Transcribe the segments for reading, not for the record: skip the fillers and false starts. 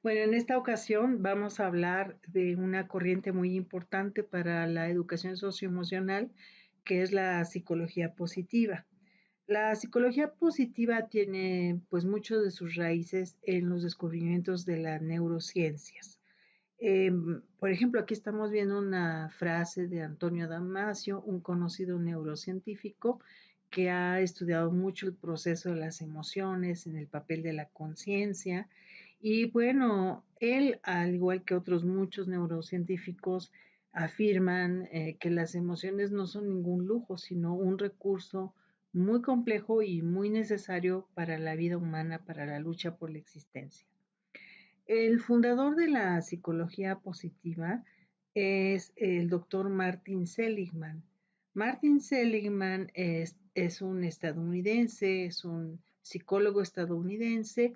Bueno, en esta ocasión vamos a hablar de una corriente muy importante para la educación socioemocional, que es la psicología positiva. La psicología positiva tiene pues muchos de sus raíces en los descubrimientos de las neurociencias. Por ejemplo, aquí estamos viendo una frase de Antonio Damasio, un conocido neurocientífico que ha estudiado mucho el proceso de las emociones en el papel de la conciencia. Y bueno, él, al igual que otros muchos neurocientíficos, afirman que las emociones no son ningún lujo, sino un recurso muy complejo y muy necesario para la vida humana, para la lucha por la existencia. El fundador de la psicología positiva es el doctor Martin Seligman. Martin Seligman es un estadounidense, es un psicólogo estadounidense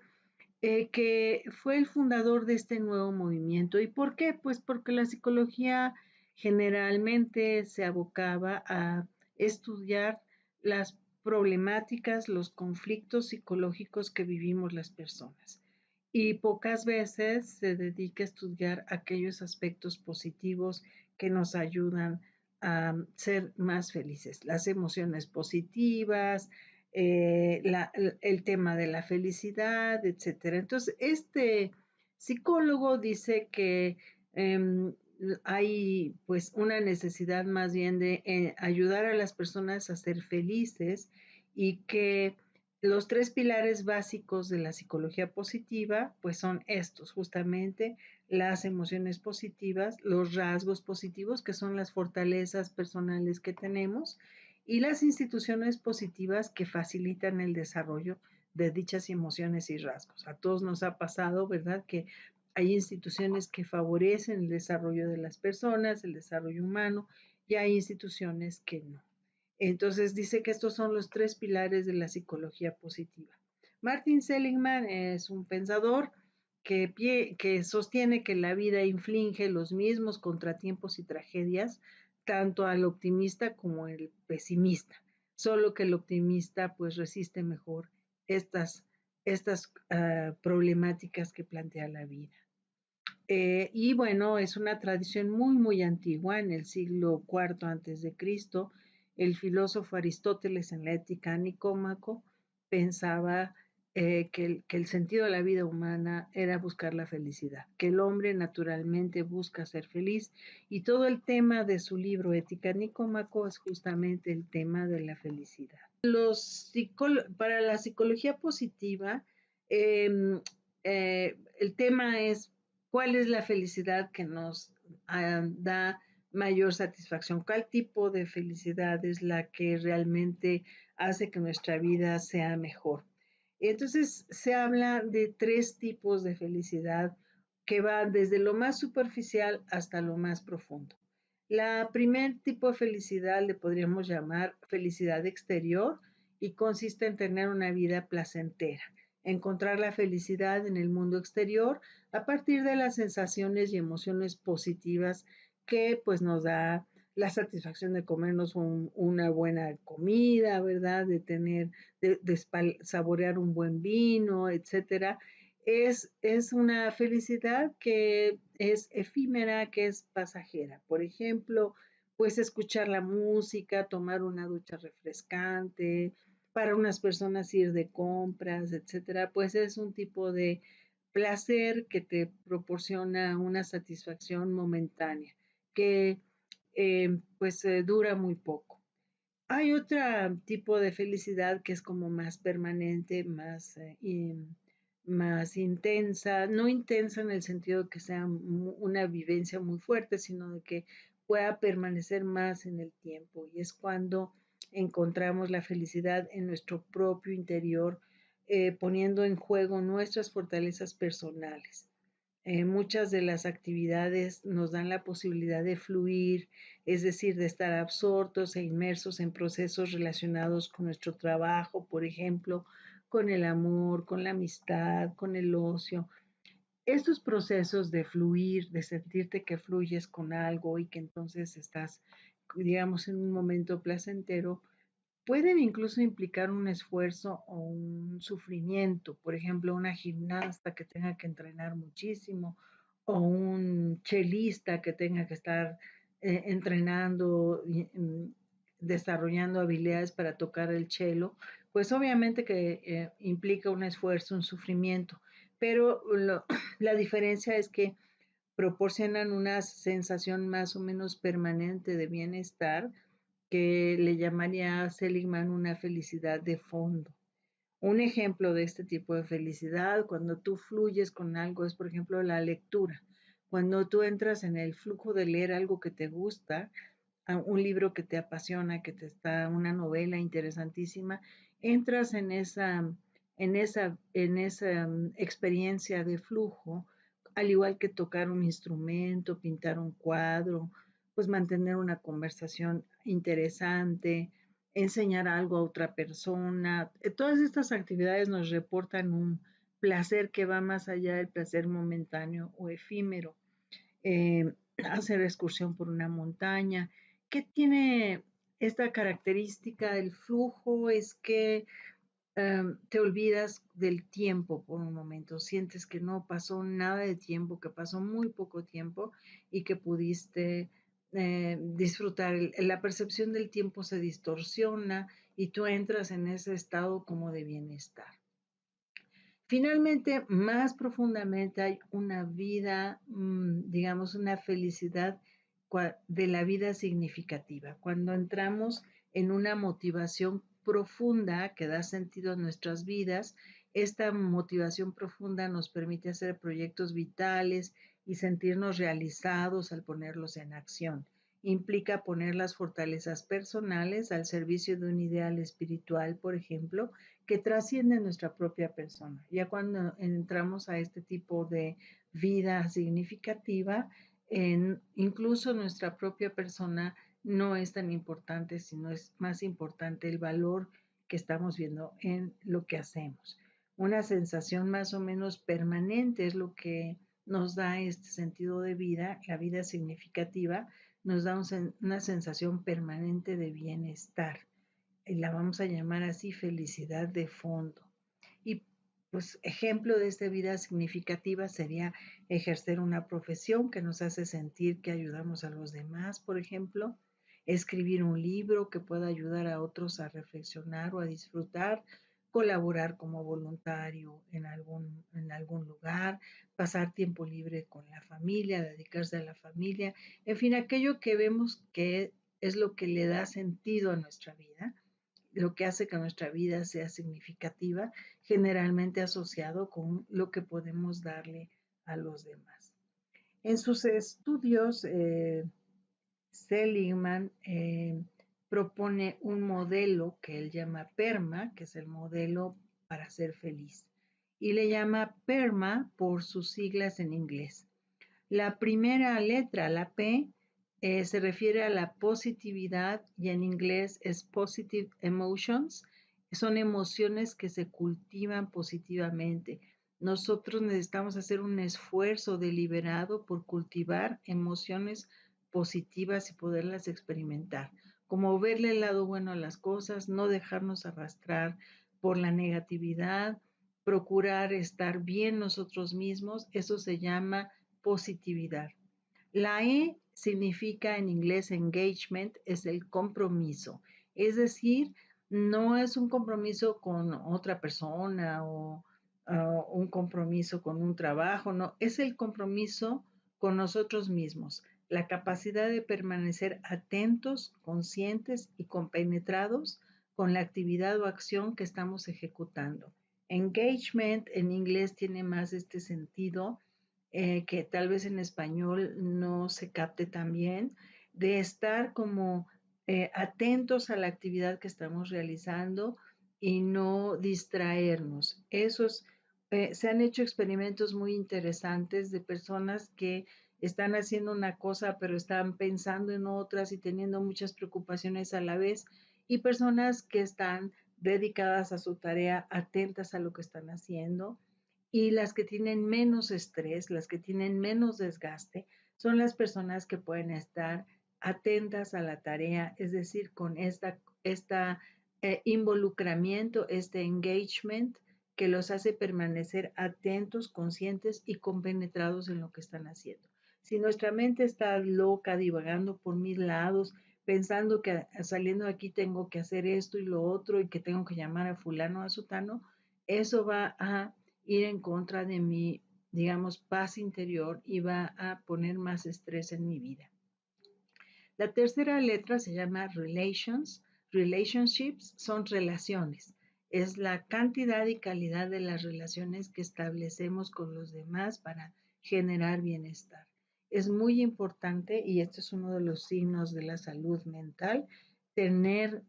que fue el fundador de este nuevo movimiento. ¿Y por qué? Pues porque la psicología generalmente se abocaba a estudiar las problemáticas, los conflictos psicológicos que vivimos las personas. Y pocas veces se dedica a estudiar aquellos aspectos positivos que nos ayudan a ser más felices, las emociones positivas, el tema de la felicidad, etcétera. Entonces, este psicólogo dice que eh, hay pues una necesidad más bien de ayudar a las personas a ser felices y que los tres pilares básicos de la psicología positiva pues son estos, justamente las emociones positivas, los rasgos positivos que son las fortalezas personales que tenemos y las instituciones positivas que facilitan el desarrollo de dichas emociones y rasgos. A todos nos ha pasado, ¿verdad?, que hay instituciones que favorecen el desarrollo de las personas, el desarrollo humano, y hay instituciones que no. Entonces dice que estos son los tres pilares de la psicología positiva. Martin Seligman es un pensador que sostiene que la vida inflige los mismos contratiempos y tragedias tanto al optimista como al pesimista, solo que el optimista pues resiste mejor estas problemáticas que plantea la vida. Y bueno, es una tradición muy antigua. En el siglo IV antes de Cristo, el filósofo Aristóteles en la Ética Nicómaco pensaba que el sentido de la vida humana era buscar la felicidad, que el hombre naturalmente busca ser feliz y todo el tema de su libro Ética Nicómaco es justamente el tema de la felicidad. Para la psicología positiva, eh, el tema es cuál es la felicidad que nos da mayor satisfacción, cuál tipo de felicidad es la que realmente hace que nuestra vida sea mejor. Entonces se habla de tres tipos de felicidad que van desde lo más superficial hasta lo más profundo. La primer tipo de felicidad le podríamos llamar felicidad exterior y consiste en tener una vida placentera, encontrar la felicidad en el mundo exterior a partir de las sensaciones y emociones positivas que pues nos da la satisfacción de comernos una buena comida, ¿verdad? De tener, saborear un buen vino, etcétera. Es una felicidad que es efímera, que es pasajera. Por ejemplo, pues escuchar la música, tomar una ducha refrescante, para unas personas ir de compras, etcétera, pues es un tipo de placer que te proporciona una satisfacción momentánea, que dura muy poco. Hay otro tipo de felicidad que es como más permanente, más intensa, no intensa en el sentido de que sea una vivencia muy fuerte, sino de que pueda permanecer más en el tiempo. Y es cuando encontramos la felicidad en nuestro propio interior, poniendo en juego nuestras fortalezas personales. Muchas de las actividades nos dan la posibilidad de fluir, es decir, de estar absortos e inmersos en procesos relacionados con nuestro trabajo, por ejemplo, con el amor, con la amistad, con el ocio. Estos procesos de fluir, de sentirte que fluyes con algo y que entonces estás, digamos, en un momento placentero, Pueden incluso implicar un esfuerzo o un sufrimiento, por ejemplo, una gimnasta que tenga que entrenar muchísimo o un chelista que tenga que estar entrenando y desarrollando habilidades para tocar el cello, pues obviamente que implica un esfuerzo, un sufrimiento, pero la diferencia es que proporcionan una sensación más o menos permanente de bienestar que le llamaría a Seligman una felicidad de fondo. Un ejemplo de este tipo de felicidad, cuando tú fluyes con algo, es por ejemplo la lectura. Cuando tú entras en el flujo de leer algo que te gusta, un libro que te apasiona, que te está, una novela interesantísima, entras en esa experiencia de flujo, al igual que tocar un instrumento, pintar un cuadro, pues mantener una conversación interesante, enseñar algo a otra persona. Todas estas actividades nos reportan un placer que va más allá del placer momentáneo o efímero. Hacer excursión por una montaña. ¿Qué tiene esta característica del flujo? Es que te olvidas del tiempo por un momento, sientes que no pasó nada de tiempo, que pasó muy poco tiempo y que pudiste disfrutar. La percepción del tiempo se distorsiona y tú entras en ese estado como de bienestar. Finalmente, más profundamente hay una vida, digamos, una felicidad de la vida significativa. Cuando entramos en una motivación profunda que da sentido a nuestras vidas, esta motivación profunda nos permite hacer proyectos vitales y sentirnos realizados al ponerlos en acción. Implica poner las fortalezas personales al servicio de un ideal espiritual, por ejemplo, que trasciende nuestra propia persona. Ya cuando entramos a este tipo de vida significativa, incluso nuestra propia persona no es tan importante, sino es más importante el valor que estamos viendo en lo que hacemos. Una sensación más o menos permanente es lo que nos da este sentido de vida, la vida significativa, nos da una sensación permanente de bienestar. La vamos a llamar así felicidad de fondo. Y pues ejemplo de esta vida significativa sería ejercer una profesión que nos hace sentir que ayudamos a los demás, por ejemplo, escribir un libro que pueda ayudar a otros a reflexionar o a disfrutar, colaborar como voluntario en algún lugar, pasar tiempo libre con la familia, dedicarse a la familia, en fin, aquello que vemos que es lo que le da sentido a nuestra vida, lo que hace que nuestra vida sea significativa, generalmente asociado con lo que podemos darle a los demás. En sus estudios, Seligman propone un modelo que él llama PERMA, que es el modelo para ser feliz, y le llama PERMA por sus siglas en inglés. La primera letra, la P, se refiere a la positividad y en inglés es positive emotions. Son emociones que se cultivan positivamente. Nosotros necesitamos hacer un esfuerzo deliberado por cultivar emociones positivas y poderlas experimentar. Como verle el lado bueno a las cosas, no dejarnos arrastrar por la negatividad, procurar estar bien nosotros mismos, eso se llama positividad. La E significa en inglés engagement, es el compromiso. Es decir, no es un compromiso con otra persona o un compromiso con un trabajo, no, es el compromiso con nosotros mismos, la capacidad de permanecer atentos, conscientes y compenetrados con la actividad o acción que estamos ejecutando. Engagement en inglés tiene más este sentido que tal vez en español no se capte tan bien, de estar como atentos a la actividad que estamos realizando y no distraernos. Se han hecho experimentos muy interesantes de personas que están haciendo una cosa pero están pensando en otras y teniendo muchas preocupaciones a la vez y personas que están dedicadas a su tarea, atentas a lo que están haciendo y las que tienen menos estrés, las que tienen menos desgaste, son las personas que pueden estar atentas a la tarea, es decir, con esta involucramiento, este engagement que los hace permanecer atentos, conscientes y compenetrados en lo que están haciendo. Si nuestra mente está loca, divagando por mil lados, pensando que saliendo de aquí tengo que hacer esto y lo otro y que tengo que llamar a fulano, a sutano, eso va a ir en contra de mi, digamos, paz interior y va a poner más estrés en mi vida. La tercera letra se llama relations. Relationships son relaciones. Es la cantidad y calidad de las relaciones que establecemos con los demás para generar bienestar. Es muy importante, y este es uno de los signos de la salud mental, tener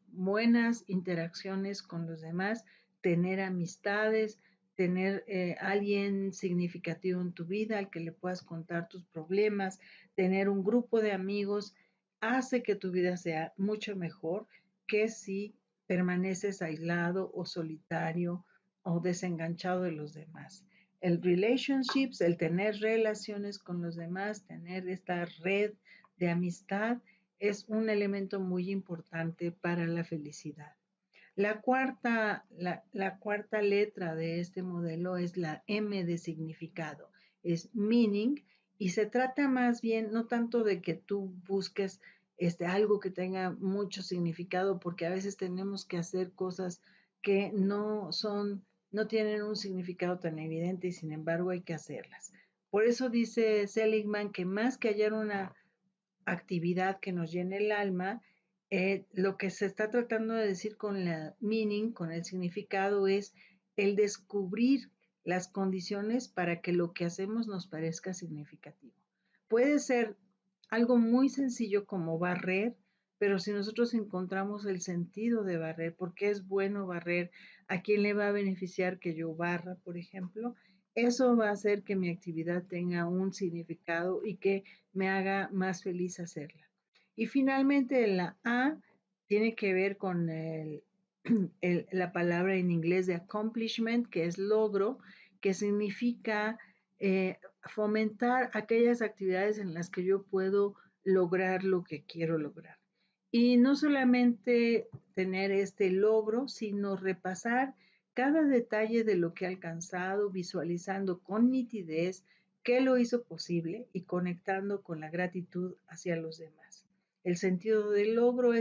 buenas interacciones con los demás, tener amistades, tener alguien significativo en tu vida al que le puedas contar tus problemas, tener un grupo de amigos hace que tu vida sea mucho mejor que si permaneces aislado o solitario o desenganchado de los demás. El relationships, el tener relaciones con los demás, tener esta red de amistad es un elemento muy importante para la felicidad. La cuarta letra de este modelo es la M de significado, es meaning, y se trata más bien no tanto de que tú busques algo que tenga mucho significado, porque a veces tenemos que hacer cosas que no tienen un significado tan evidente y sin embargo hay que hacerlas. Por eso dice Seligman que más que hallar una actividad que nos llene el alma, lo que se está tratando de decir con la meaning, con el significado, es el descubrir las condiciones para que lo que hacemos nos parezca significativo. Puede ser algo muy sencillo como barrer, pero si nosotros encontramos el sentido de barrer, por qué es bueno barrer, a quién le va a beneficiar que yo barra, por ejemplo, eso va a hacer que mi actividad tenga un significado y que me haga más feliz hacerla. Y finalmente la A tiene que ver con la palabra en inglés de accomplishment, que es logro, que significa fomentar aquellas actividades en las que yo puedo lograr lo que quiero lograr. Y no solamente tener este logro, sino repasar cada detalle de lo que he alcanzado, visualizando con nitidez qué lo hizo posible y conectando con la gratitud hacia los demás. El sentido del logro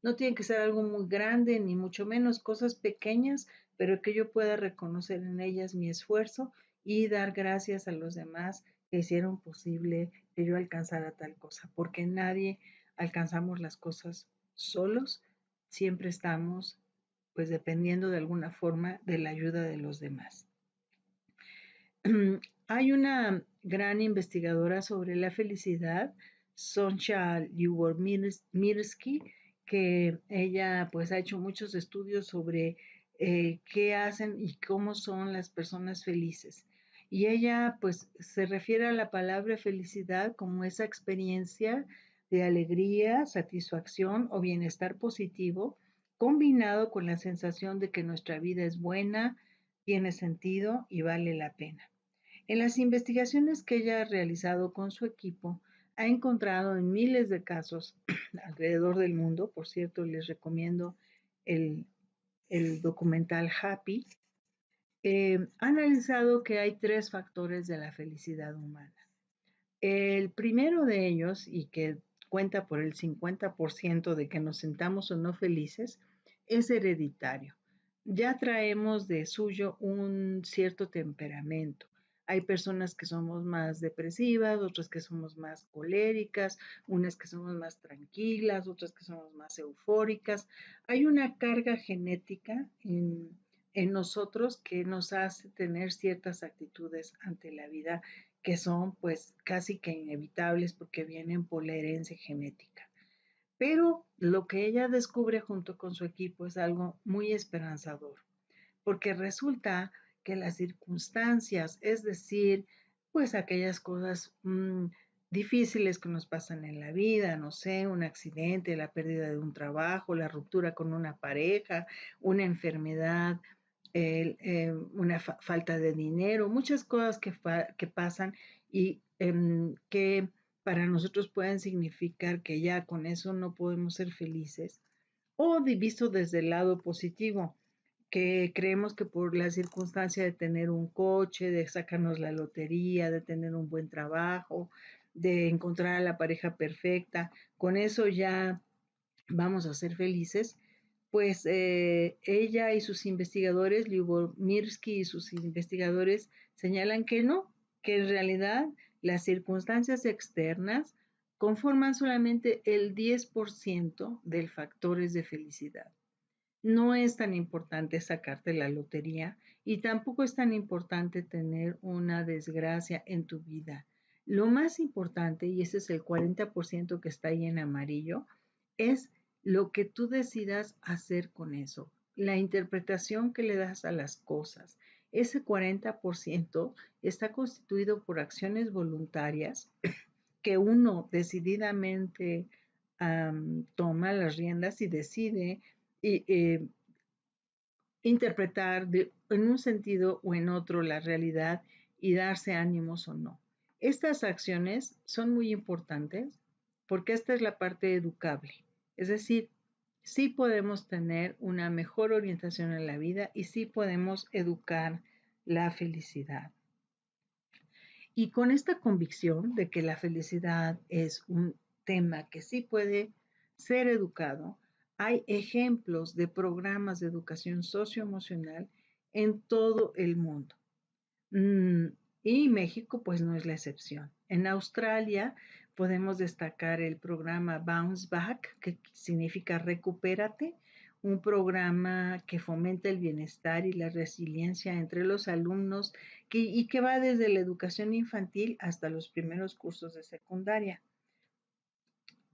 no tiene que ser algo muy grande, ni mucho menos cosas pequeñas, pero que yo pueda reconocer en ellas mi esfuerzo y dar gracias a los demás que hicieron posible que yo alcanzara tal cosa, porque nadie alcanzamos las cosas solos, siempre estamos pues dependiendo de alguna forma de la ayuda de los demás. Hay una gran investigadora sobre la felicidad, Sonja Lyubomirsky, que ella pues ha hecho muchos estudios sobre qué hacen y cómo son las personas felices. Y ella pues se refiere a la palabra felicidad como esa experiencia de alegría, satisfacción o bienestar positivo combinado con la sensación de que nuestra vida es buena, tiene sentido y vale la pena. En las investigaciones que ella ha realizado con su equipo, ha encontrado en miles de casos alrededor del mundo, por cierto, les recomiendo el, el documental Happy, ha analizado que hay tres factores de la felicidad humana. El primero de ellos, y que cuenta por el 50% de que nos sentamos o no felices, es hereditario. Ya traemos de suyo un cierto temperamento. Hay personas que somos más depresivas, otras que somos más coléricas, unas que somos más tranquilas, otras que somos más eufóricas. Hay una carga genética en nosotros que nos hace tener ciertas actitudes ante la vida que son pues casi que inevitables porque vienen por la herencia genética. Pero lo que ella descubre junto con su equipo es algo muy esperanzador, porque resulta que las circunstancias, es decir, pues aquellas cosas difíciles que nos pasan en la vida, no sé, un accidente, la pérdida de un trabajo, la ruptura con una pareja, una enfermedad, una falta de dinero, muchas cosas que pasan y que para nosotros pueden significar que ya con eso no podemos ser felices. O visto desde el lado positivo, que creemos que por la circunstancia de tener un coche, de sacarnos la lotería, de tener un buen trabajo, de encontrar a la pareja perfecta, con eso ya vamos a ser felices, pues ella y sus investigadores, Lyubomirsky y sus investigadores, señalan que no, que en realidad las circunstancias externas conforman solamente el 10% del factores de felicidad. No es tan importante sacarte la lotería y tampoco es tan importante tener una desgracia en tu vida. Lo más importante, y ese es el 40% que está ahí en amarillo, es lo que tú decidas hacer con eso, la interpretación que le das a las cosas. Ese 40% está constituido por acciones voluntarias que uno decididamente toma las riendas y decide y, interpretar en un sentido o en otro la realidad y darse ánimos o no. Estas acciones son muy importantes porque esta es la parte educable. Es decir, sí podemos tener una mejor orientación en la vida y sí podemos educar la felicidad. Y con esta convicción de que la felicidad es un tema que sí puede ser educado, hay ejemplos de programas de educación socioemocional en todo el mundo. Mm, y México pues no es la excepción. En Australia podemos destacar el programa Bounce Back, que significa recupérate, un programa que fomenta el bienestar y la resiliencia entre los alumnos y que va desde la educación infantil hasta los primeros cursos de secundaria.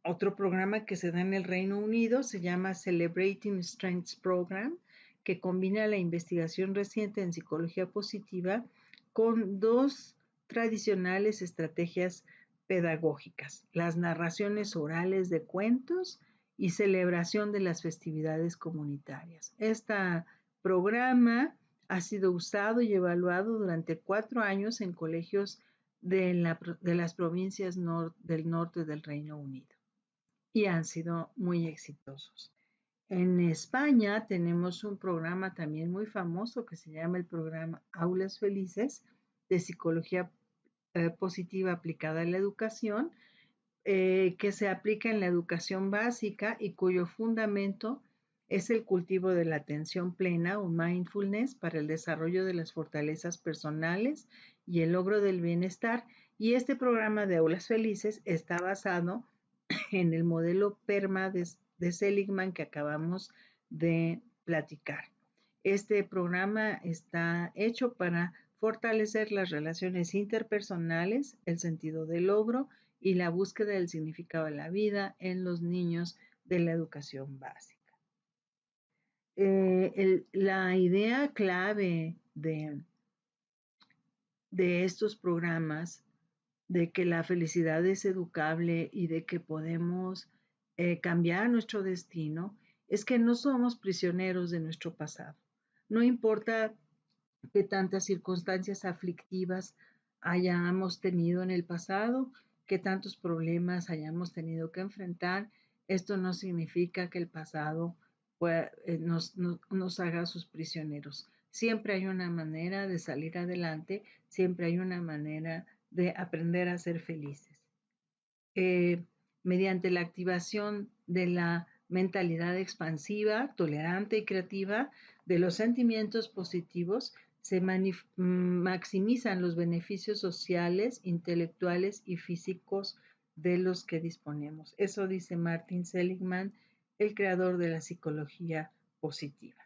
Otro programa que se da en el Reino Unido se llama Celebrating Strengths Program, que combina la investigación reciente en psicología positiva con dos tradicionales estrategias pedagógicas, las narraciones orales de cuentos y celebración de las festividades comunitarias. Este programa ha sido usado y evaluado durante 4 años en colegios de las provincias del norte del Reino Unido y han sido muy exitosos. En España tenemos un programa también muy famoso que se llama el programa Aulas Felices de psicología positiva aplicada a la educación, que se aplica en la educación básica y cuyo fundamento es el cultivo de la atención plena o mindfulness para el desarrollo de las fortalezas personales y el logro del bienestar. Y este programa de Aulas Felices está basado en el modelo PERMA de Seligman que acabamos de platicar. Este programa está hecho para fortalecer las relaciones interpersonales, el sentido del logro y la búsqueda del significado de la vida en los niños de la educación básica. La idea clave de estos programas, de que la felicidad es educable y de que podemos cambiar nuestro destino, es que no somos prisioneros de nuestro pasado. No importa qué tantas circunstancias aflictivas hayamos tenido en el pasado, qué tantos problemas hayamos tenido que enfrentar, esto no significa que el pasado nos haga sus prisioneros. Siempre hay una manera de salir adelante, siempre hay una manera de aprender a ser felices. Mediante la activación de la mentalidad expansiva, tolerante y creativa, de los sentimientos positivos, se maximizan los beneficios sociales, intelectuales y físicos de los que disponemos. Eso dice Martin Seligman, el creador de la psicología positiva.